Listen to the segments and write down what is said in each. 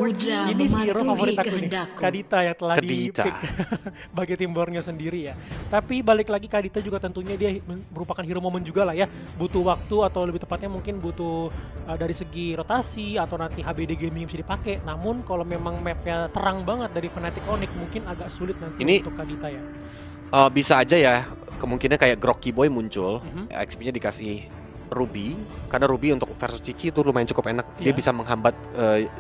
Samudra Ini si hero favorit mematuhi aku nih, kehendakku. Kadita yang telah Kadita. di-pick bagi tim Borneo sendiri ya. Tapi balik lagi Kadita juga tentunya dia merupakan hero moment juga lah ya. Butuh waktu atau lebih tepatnya mungkin butuh dari segi rotasi atau nanti HBD gaming yang bisa dipakai. Namun kalau memang mapnya terang banget dari Fnatic Onyx mungkin agak sulit nanti Ini- untuk Kadita ya. Bisa aja ya, kemungkinan kayak Grocky Boy muncul, XP-nya dikasih Ruby, karena Ruby untuk versus Cici itu lumayan cukup enak. Dia Iya. bisa menghambat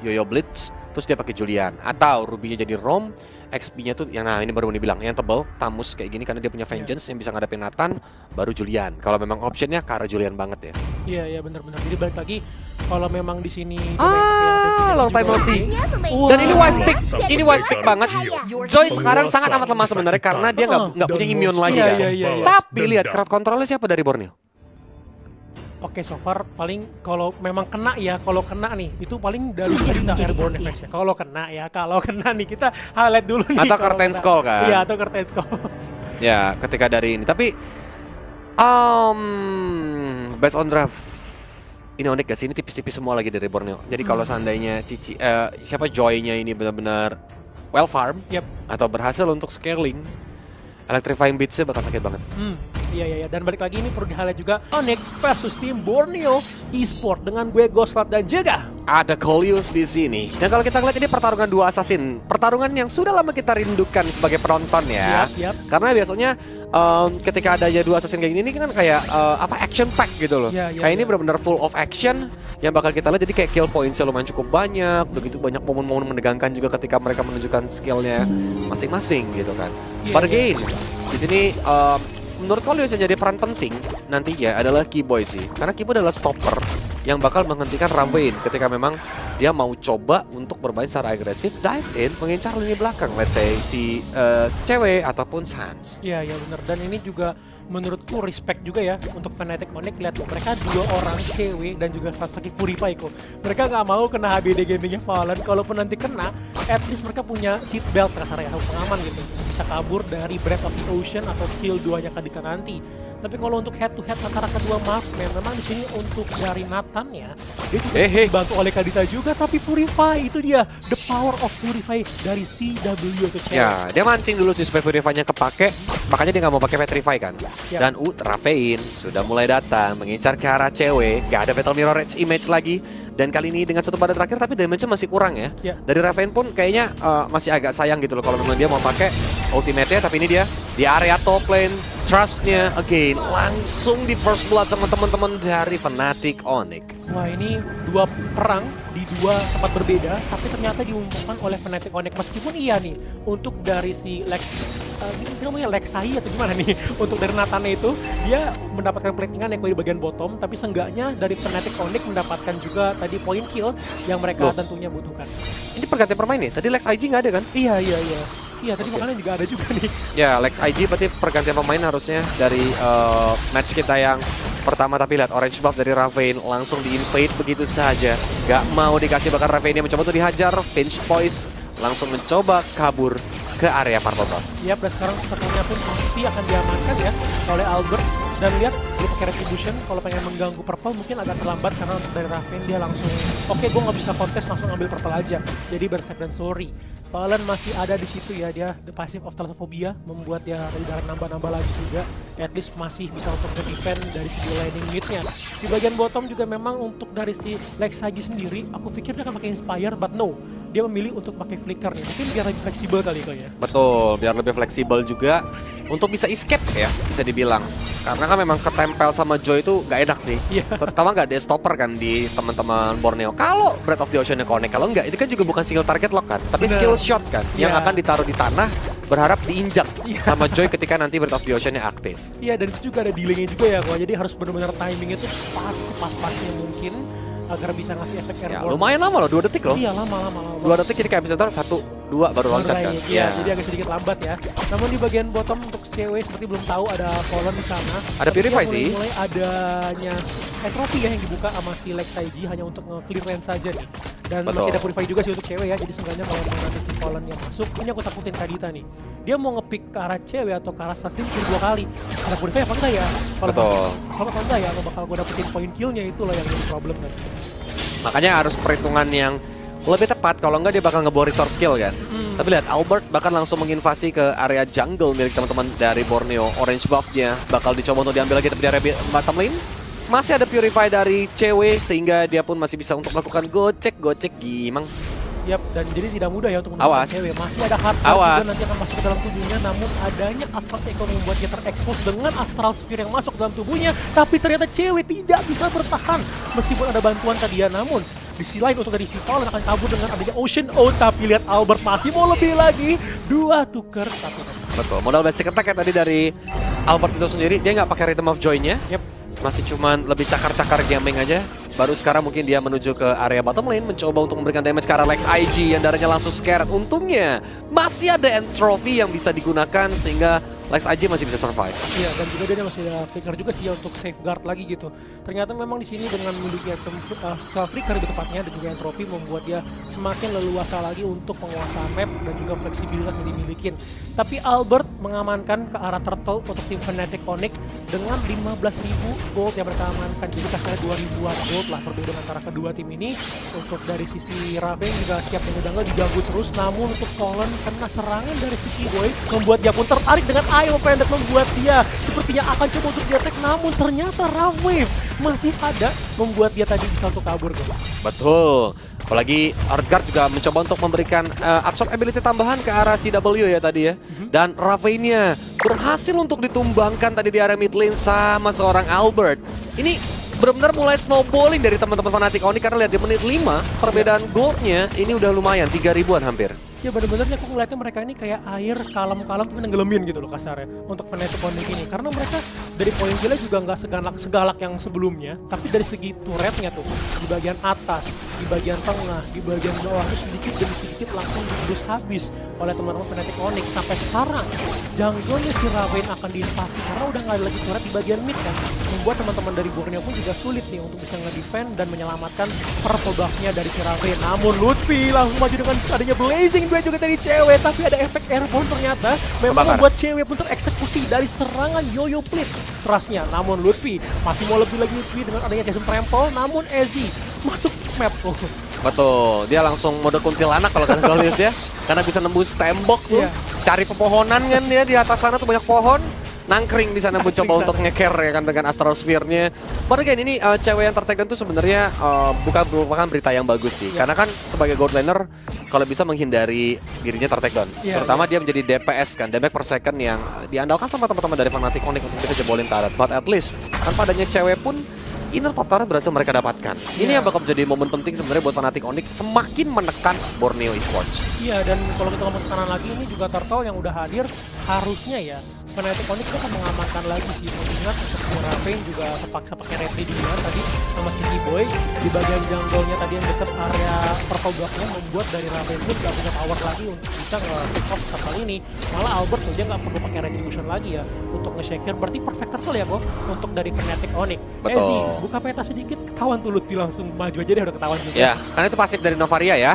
Yoyo Blitz, terus dia pakai Julian. Atau Ruby-nya jadi Rom, XP-nya tuh yang nah ini baru dibilang yang tebel, Tamus kayak gini karena dia punya Vengeance yang bisa ngadepin Nathan, baru Julian. Kalau memang optionnya ke arah Julian banget ya. Iya iya benar-benar. Jadi balik lagi kalau memang di sini long time no see. Dan ini wise pick banget. Joy sekarang sangat amat lemah sebenarnya karena dia nggak punya immune lagi Iya, kan. iya, iya, iya. Tapi lihat crowd controlnya siapa dari Borneo? Oke, so far paling kalau memang kena ya, kalau kena nih itu paling dari Kadita Airborne Effect ya. Kalau kena nih kita highlight dulu nih. Atau kalau Curtain kena. Skull kan? Iya, atau Curtain Skull. Ya, ketika dari ini. Tapi, based on draft, ini unik gak sih? Ini tipis-tipis semua lagi dari Borneo. Jadi kalau seandainya Cici, siapa Joy-nya ini benar-benar well farm, Yap. atau berhasil untuk scaling, electrifying beats-nya bakal sakit banget. Iya. Dan balik lagi ini perlu di-highlight juga Onyx versus tim Borneo Esport dengan gue Ghostrat dan juga Ada Coleus di sini. Dan kalau kita lihat ini pertarungan dua assassin, pertarungan yang sudah lama kita rindukan sebagai penonton ya. Yap. Karena biasanya ketika adanya dua assassin kayak gini ini kan kayak action pack gitu loh. Iya, Kayak ini iya. benar-benar full of action yang bakal kita lihat. Jadi kayak kill points-nya lumayan cukup banyak. Begitu banyak momen-momen menegangkan juga ketika mereka menunjukkan skillnya masing-masing gitu kan. Iya, But again, di sini menurut Coleus yang jadi peran penting nantinya adalah Keyboy sih. Karena Keyboy adalah stopper yang bakal menghentikan Ravine ketika memang dia mau coba untuk bermain secara agresif, dive in, mengincar lini belakang, let's say si cewek ataupun Sans. Iya benar. Dan ini juga menurutku respect juga ya untuk Fnatic Onyx. Lihat mereka dua orang cewek dan juga strategi Purify kok. Mereka nggak mau kena HBD gamingnya Valen. Kalaupun nanti kena, at least mereka punya seat belt kasarnya, pengaman gitu. Bisa kabur dari Breath of the Ocean atau skill 2-nya Kadita nanti. Tapi kalau untuk head to head antara kedua marksman, memang di sini untuk dari Nathan ya, dia juga dibantu oleh Kadita juga. Tapi Purify itu dia the power of Purify dari CW itu cewek. Ya, dia mancing dulu sih supaya Purify-nya kepake, makanya dia nggak mau pakai Petrify kan. Ya. Dan Ravine sudah mulai datang mengincar ke arah cewek, gak ada Battle Mirror Edge image lagi. Dan kali ini dengan satu pada terakhir tapi damage-nya masih kurang ya. Ya. Dari Ravine pun kayaknya masih agak sayang gitu loh kalau memang dia mau pakai ultimate-nya, tapi ini dia di area top lane. Trust-nya again langsung di first blood sama teman-teman dari Fnatic Onyx. Wah, ini dua perang di dua tempat berbeda, tapi ternyata diumpulkan oleh Fnatic Onyx. Meskipun iya nih, untuk dari si Lex, ini namanya Lexai atau gimana nih? Untuk dari Nathan itu, dia mendapatkan platingan yang di bagian bottom, tapi seenggaknya dari Fnatic Onyx mendapatkan juga tadi point kill yang mereka tentunya butuhkan. Ini pergantian pemain nih, tadi Lex IG nggak ada kan? Iya. Iya, tadi makanya juga ada juga nih. Ya, Lex IG berarti pergantian pemain harusnya dari match kita yang pertama. Tapi lihat orange buff dari Ravine langsung di-invade begitu saja. Gak mau dikasih, bahkan Ravine yang mencoba untuk dihajar. Pinch Poise langsung mencoba kabur ke area purple buff. Iya, dan sekarang sepertinya pun pasti akan diamankan ya oleh Albert. Dan lihat dia pakai retribution, kalau pengen mengganggu purple mungkin agak terlambat karena untuk dari Ravine dia langsung oke, gue nggak bisa kontes, langsung ambil purple aja. Jadi berstep dan sorry. Valen masih ada di situ ya, dia the passive of Thalassophobia membuat dia dari nambah-nambah lagi juga. At least masih bisa untuk defend dari segi laning mid-nya. Di bagian bottom juga memang untuk dari si Lexagi sendiri, aku pikir dia akan pakai Inspire, but no. Dia memilih untuk pakai Flicker nih, mungkin biar lebih fleksibel kali kok ya. Betul, biar lebih fleksibel juga untuk bisa escape ya, bisa dibilang. Karena kan memang ketempel sama Joy itu gak enak sih. Iya. Terutama gak ada stopper kan di teman-teman Borneo. Kalau Breath of the Ocean-nya connect, kalau enggak itu kan juga bukan single target lock kan, tapi Bener. skill shot kan, yang Iya. akan ditaruh di tanah berharap diinjak Iya. sama Joy ketika nanti Breath of the Ocean-nya aktif. Iya, dan itu juga ada delaynya juga ya kok. Jadi harus benar-benar timingnya tuh pas-pasnya mungkin agar bisa ngasih efek Ya, airborne. lumayan lama loh, 2 detik loh. Iya, lama. 2 detik jadi kayak bisa taruh 1, 2 baru loncat kan. Right, iya, jadi agak sedikit lambat ya. Namun di bagian bottom untuk CW seperti belum tahu ada Fallen di sana. Ada Tapi Purify dia sih. mulai adanya entropy ya yang dibuka sama si Lexigi hanya untuk nge-clear lane saja nih. Dan Betul. masih ada Purify juga sih untuk cewek ya. Jadi seenggaknya kalau mau nanti si Fallen yang masuk, ini aku takutin Kadita nih. Dia mau nge-pick ke arah cewek atau ke arah Statin kill 2 kali. Ada Purify apa enggak ya? Betul. Kalau enggak ya, atau bakal gue dapetin point killnya itu loh yang jadi problem kan. Makanya harus perhitungan yang lebih tepat kalau nggak dia bakal ngebawa resource skill kan. Tapi lihat Albert bahkan langsung menginvasi ke area jungle milik teman-teman dari Borneo. Orange buff-nya bakal dicoba untuk diambil lagi tapi di area bottom lane masih ada Purify dari CW sehingga dia pun masih bisa untuk melakukan gocek gimang. Yap, dan jadi tidak mudah ya untuk Awas. cewek. Masih ada hard Awas. juga nanti akan masuk ke dalam tubuhnya, namun adanya Astral Echo membuat dia terekspos dengan Astral Sphere yang masuk ke dalam tubuhnya, tapi ternyata cewek tidak bisa bertahan meskipun ada bantuan tadi ya. Namun di sisi lain untuk dari si Fallen akan kabur dengan adanya Ocean Out, tapi lihat Albert masih mau lebih lagi, 2 tuker 1. Betul, modal basic attack ya tadi dari Albert itu sendiri, dia nggak pakai Rhythm of Joy-nya. Yep. Masih cuman lebih cakar-cakar gaming aja. Baru sekarang mungkin dia menuju ke area bottom lane mencoba untuk memberikan damage ke arah Lex IG yang darahnya langsung scared. Untungnya masih ada entropy yang bisa digunakan sehingga Lex IG masih bisa survive. Iya, dan juga dia masih ada flicker juga sih ya untuk safeguard lagi gitu. Ternyata memang di sini dengan memiliki item flicker lebih tepatnya dan juga entropy membuat dia semakin leluasa lagi untuk penguasaan map dan juga fleksibilitas yang dimiliki. Tapi Albert mengamankan ke arah turtle untuk tim Fnatic Onyx dengan 15.000 gold yang mereka amankan. Jadi kasarnya 2.000-an gold lah perbedaan antara kedua tim ini. Untuk dari sisi Raven juga siap mengganggu diganggu terus, namun untuk Fallen kena serangan dari Vicky Boy membuat dia pun tertarik dengan Ayo Pendek, membuat dia sepertinya akan coba untuk di-attack, namun ternyata Ravwave masih ada membuat dia tadi bisa untuk kabur guys. Betul. Apalagi Earthguard juga mencoba untuk memberikan absorb ability tambahan ke arah CW ya tadi ya. Dan Ravenia berhasil untuk ditumbangkan tadi di area mid lane sama seorang Albert. Ini benar-benar mulai snowballing dari teman-teman Fnatic Onyx karena lihat di menit 5 perbedaan goldnya ini udah lumayan 3.000-an hampir. Ya bener-bener aku ngeliatnya mereka ini kayak air kalem-kalem tapi nenggelemin gitu loh kasarnya untuk Fnatic Onyx ini. Karena mereka dari poin killnya juga nggak segalak yang sebelumnya, tapi dari segi turretnya tuh di bagian atas, di bagian tengah, di bagian bawah itu sedikit demi sedikit langsung diurus habis oleh teman-teman Fnatic Onyx. Sampai sekarang jungle-nya si Raven akan diinvasi karena udah nggak ada lagi turret di bagian mid kan, membuat teman-teman dari Borneo pun juga sulit nih untuk bisa nge-defend dan menyelamatkan purple buff-nya dari si Raven. Namun Lutfi langsung maju dengan adanya Blazing Blade juga dari cewek, tapi ada efek airborne ternyata memang membuat cewek pun tereksekusi dari serangan Yoyo Blitz trustnya. Namun Lutfi masih mau lebih lagi Lutfi dengan adanya Jason Trample, namun Ezzy masuk map tuh. Betul, dia langsung mode kuntilanak kalau kata Golius ya. Karena bisa nembus tembok tuh, cari pepohonan kan dia di atas sana tuh banyak pohon. Nangkring di sana mencoba untuk nge-care ya kan dengan Astral Sphere-nya. Padahal kan ini cewek yang tertekan tuh sebenarnya bukan merupakan berita yang bagus sih. Karena kan sebagai gold laner kalau bisa menghindari dirinya tertekan. Terutama dia menjadi DPS kan, damage per second yang diandalkan sama teman-teman dari Fnatic Onyx untuk kita jebolin turret. But at least tanpa adanya cewek pun inner faktornya berhasil mereka dapatkan. Ini yang bakal menjadi momen penting sebenarnya buat Fnatic Onyx semakin menekan Borneo Esports. Iya, dan kalau kita ngomong kesana lagi ini juga Turtle yang udah hadir harusnya ya Fnatic Onyx itu akan mengamankan lagi sih. Mengingat untuk Raven juga terpaksa pakai retry di mana tadi sama si Boy di bagian jungle-nya tadi yang dekat area purple block-nya membuat dari Raven pun gak punya power lagi untuk bisa nge-pick off Turtle ini. Malah Albert aja gak perlu pakai retribution lagi ya untuk nge-shaker. Berarti perfect Turtle ya kok untuk dari Fnatic Onyx. Ezzy buka peta sedikit, ketahuan tuh Lutfi langsung maju aja deh, udah ketahuan juga. Ya, karena itu pasif dari Novaria ya.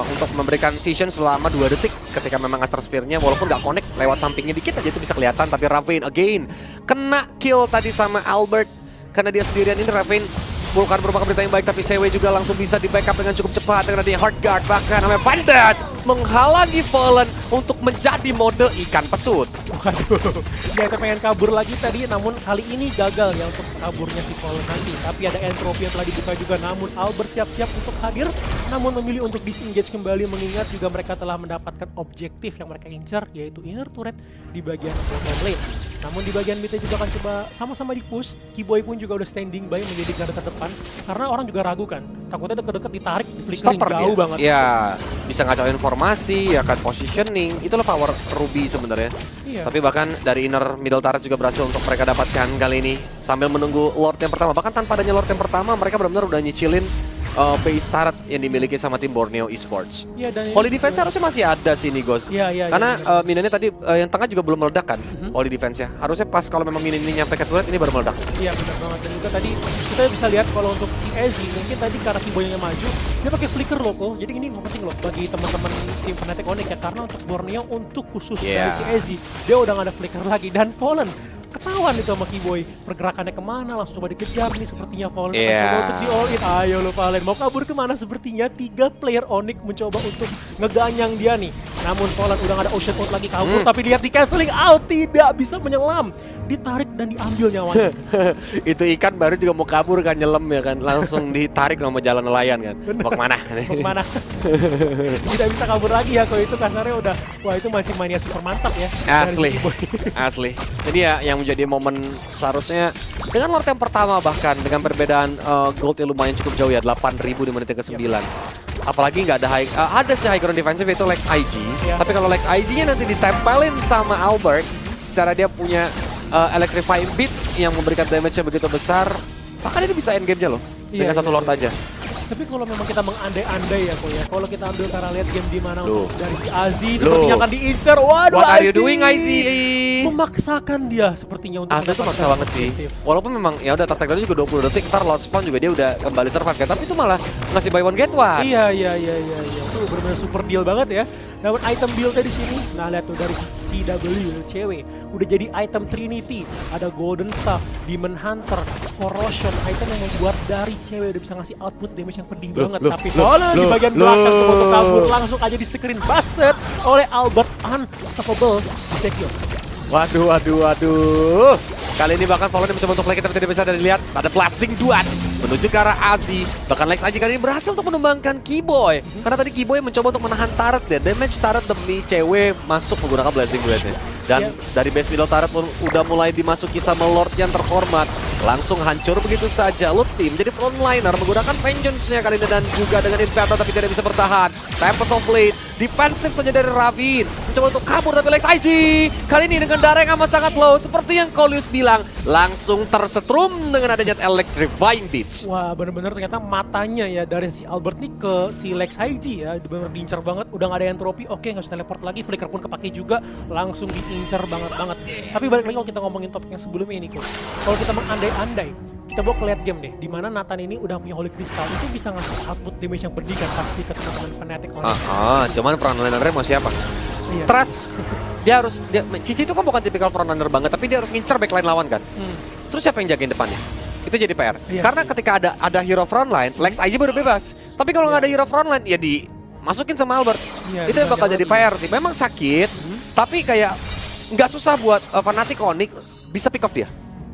Untuk memberikan vision selama 2 detik ketika memang Astral Sphere-nya walaupun nggak connect lewat sampingnya dikit aja itu bisa kelihatan. Tapi Raven again kena kill tadi sama Albert karena dia sendirian. Ini Raven bukan merupakan berita yang baik, tapi CW juga langsung bisa di backup dengan cukup cepat dengan adanya Hard Guard. Bahkan namanya Pandit menghalangi Fallen untuk menjadi mode ikan pesut. Waduh, dia pengen kabur lagi tadi, namun kali ini gagal ya untuk kaburnya si Fallen nanti. Tapi ada entropy yang telah dibuka juga, namun Albert siap-siap untuk hadir, namun memilih untuk disengage kembali mengingat juga mereka telah mendapatkan objektif yang mereka incar, yaitu inner turret di bagian bottom lane. Namun di bagian mid juga akan coba sama-sama di-push. Kiboy pun juga udah standing by menjadi garda terdepan, karena orang juga ragu kan, takutnya deket-deket ditarik, di flickering jauh banget. Ya, bisa ngacauin informasi, ya kan positioning, itulah power Ruby sebenarnya. Tapi bahkan dari inner middle turret juga berhasil untuk mereka dapatkan kali ini sambil menunggu Lord yang pertama. Bahkan tanpa adanya Lord yang pertama, mereka benar-benar udah nyicilin base turret yang dimiliki sama tim Borneo Esports. Holy Defense harusnya masih ada sih nih, Ghost. Karena minionnya tadi yang tengah juga belum meledak kan, Holy Defense-nya. Harusnya pas kalau memang minion ini nyampe ke turret ini baru meledak. Iya benar banget. Dan juga tadi kita bisa lihat kalau untuk si Ezzy mungkin tadi karena Kiboy-nya maju, dia pakai flicker loh kok. Jadi ini penting loh bagi teman-teman tim Fnatic Onyx ya, karena untuk Borneo untuk khusus dari si Ezzy dia udah gak ada flicker lagi. Dan Fallen ketahuan itu sama Keyboy. Pergerakannya kemana, langsung coba dikejar nih sepertinya Fallen akan Iya. coba untuk di all in. Ayo lo Fallen, mau kabur kemana sepertinya 3 player Onyx mencoba untuk ngeganyang dia nih. Namun Fallen udah gak ada Ocean Out lagi kabur, tapi lihat di cancelling out, tidak bisa menyelam. Ditarik dan diambil nyawanya. Itu ikan baru juga mau kabur kan, nyelam ya kan, langsung ditarik sama jalan nelayan kan. Mau kemana? Mau kemana? Tidak bisa kabur lagi ya, kalau itu kasarnya udah, wah itu mancing mania super mantap ya. Asli, asli. Jadi ya yang menjadi momen seharusnya dengan Lord yang pertama, bahkan dengan perbedaan gold yang lumayan cukup jauh ya, 8.000 di menit yang ke-9. Apalagi nggak ada ada sih high ground defensive yaitu Lex IG. Tapi kalau Lex IG-nya nanti ditempelin sama Albert, secara dia punya electrifying beats yang memberikan damage-nya begitu besar, bahkan ini bisa end game-nya loh dengan satu Lord aja. Tapi kalau memang kita mengandai-andai ya kok ya, kalau kita ambil karena lihat game di mana Loh. dari si Aziz sepertinya akan diincar. Waduh, What are you doing, Aziz? Memaksakan dia sepertinya untuk Asli itu maksa banget sih. Walaupun memang ya udah target juga 20 detik, ntar Lord spawn juga dia udah kembali survive kan. Tapi itu malah ngasih buy one get one. Iya. Itu benar-benar super deal banget ya. Dapat item build-nya di sini. Nah, lihat tuh dari CW cewek udah jadi item Trinity, ada Golden Staff, Demon Hunter, Corrosion, item yang membuat dari cewek udah bisa ngasih output damage yang pedih banget. Tapi kalau di bagian belakang coba untuk kabur, langsung aja di stickerin busted oleh Albert. Unstoppable di secure. Waduh. Kali ini bahkan Fallen mencoba untuk play, kita tidak bisa dilihat. Ada blasting duat menuju ke arah Azi. Bahkan Lex Aji kali ini berhasil untuk menumbangkan Keyboy. Karena tadi Keyboy mencoba untuk menahan turret ya. Damage turret demi cewek masuk menggunakan blasting duatnya. Dan dari base middle turret pun udah mulai dimasuki sama Lord yang terhormat. Langsung hancur begitu saja. Lutfi menjadi frontliner menggunakan Vengeance-nya kali ini dan juga dengan Inferno tapi tidak bisa bertahan. Tempest of Blade, defensif saja dari Ravin. Mencoba untuk kabur tapi Lex IG kali ini dengan darah yang amat sangat low. Seperti yang Kolius bilang, langsung tersetrum dengan adanya Electrifying Beats. Wah, bener-bener ternyata matanya ya dari si Albert nih ke si Lex IG ya, bener-bener diincar banget. Udah gak ada entropy, oke nggak usah teleport lagi, flicker pun kepake juga, langsung diincar banget. Tapi balik lagi kalau kita ngomongin topik yang sebelumnya ini kok, kalau kita mengandai-andai, kita bawa ke late game deh, dimana Nathan ini udah punya Holy Crystal, itu bisa ngasih output damage yang pedih kan pasti ke teman-teman Fnatic online. Cuman frontliner-nya mau siapa? Iya. Trust. Cici itu kan bukan tipikal frontliner banget, tapi dia harus ngincer backline lawan kan. Terus siapa yang jagain depannya? Itu jadi PR. Iya. Karena ketika ada hero frontline, Lex aja baru bebas. Tapi kalau nggak ada hero frontline, ya dimasukin sama Albert. Iya, Itu yang bakal jadi PR sih. Memang sakit, tapi kayak nggak susah buat Fnatic Onyx bisa pick off dia.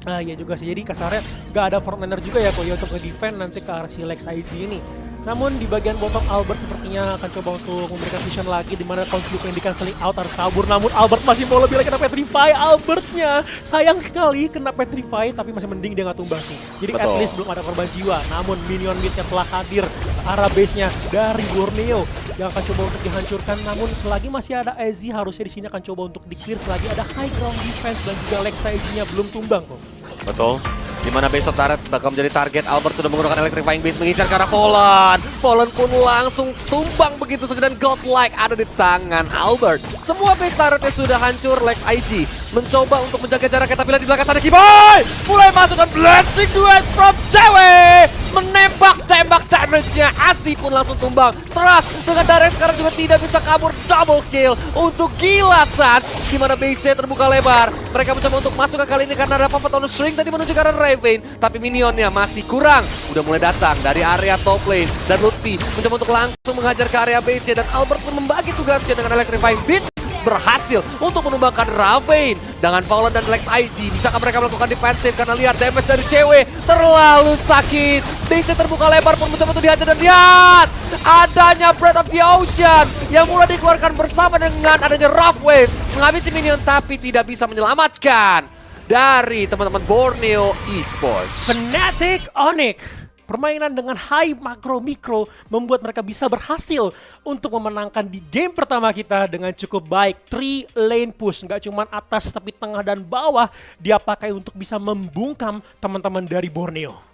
Iya juga sih, jadi kasarnya nggak ada frontliner juga ya kok ya untuk nge-defend nanti ke arah si Lex IG ini. Namun di bagian bottom Albert sepertinya akan coba untuk memberikan vision lagi di mana Conceal yang di-cancelling out harus kabur. Namun Albert masih mau lebih lagi kena Petrify. Albertnya sayang sekali kena Petrify tapi masih mending dia nggak tumbang sih. Jadi at least belum ada korban jiwa. Namun minion mid-nya telah hadir ke arah base-nya dari Borneo yang akan coba untuk dihancurkan. Namun selagi masih ada Ezi harusnya di sini akan coba untuk di-clear selagi ada high ground defense dan juga Lex IG-nya belum tumbang kok. Betul. Dimana base of turret bakal menjadi target. Albert sudah menggunakan electrifying base mengincar ke arah Fallen. Fallen pun langsung tumbang begitu saja dan godlike ada di tangan Albert. Semua base turretnya sudah hancur. Lex IG mencoba untuk menjaga jaraknya tapi lihat di belakang sana Keyboy mulai masuk dan blessing duet from cewek menembak damage-nya. Asi pun langsung tumbang. Trust dengan darah sekarang juga tidak bisa kabur. Double kill untuk Gila Suns. Dimana base-nya terbuka lebar. Mereka mencoba untuk masuk ke kali ini karena ada Papa Tonus Shrink tadi menuju ke arah Raven. Tapi minionnya masih kurang. Udah mulai datang dari area top lane. Dan Lutfi mencoba untuk langsung menghajar ke area base-nya. Dan Albert pun membagi tugasnya dengan Electrifying Beats. Berhasil untuk menumbangkan Ravin dengan Fallen dan Lex IG. Bisakah mereka melakukan defensif karena lihat damage dari cewek terlalu sakit. Base terbuka lebar pun mencoba untuk dihajar dan lihat adanya Breath of the Ocean yang mulai dikeluarkan bersama dengan adanya Rough Wave menghabisi minion tapi tidak bisa menyelamatkan dari teman-teman Borneo Esports. Fnatic Onyx. Permainan dengan high makro mikro membuat mereka bisa berhasil untuk memenangkan di game pertama kita dengan cukup baik. 3 lane push, nggak cuma atas tapi tengah dan bawah dia pakai untuk bisa membungkam teman-teman dari Borneo.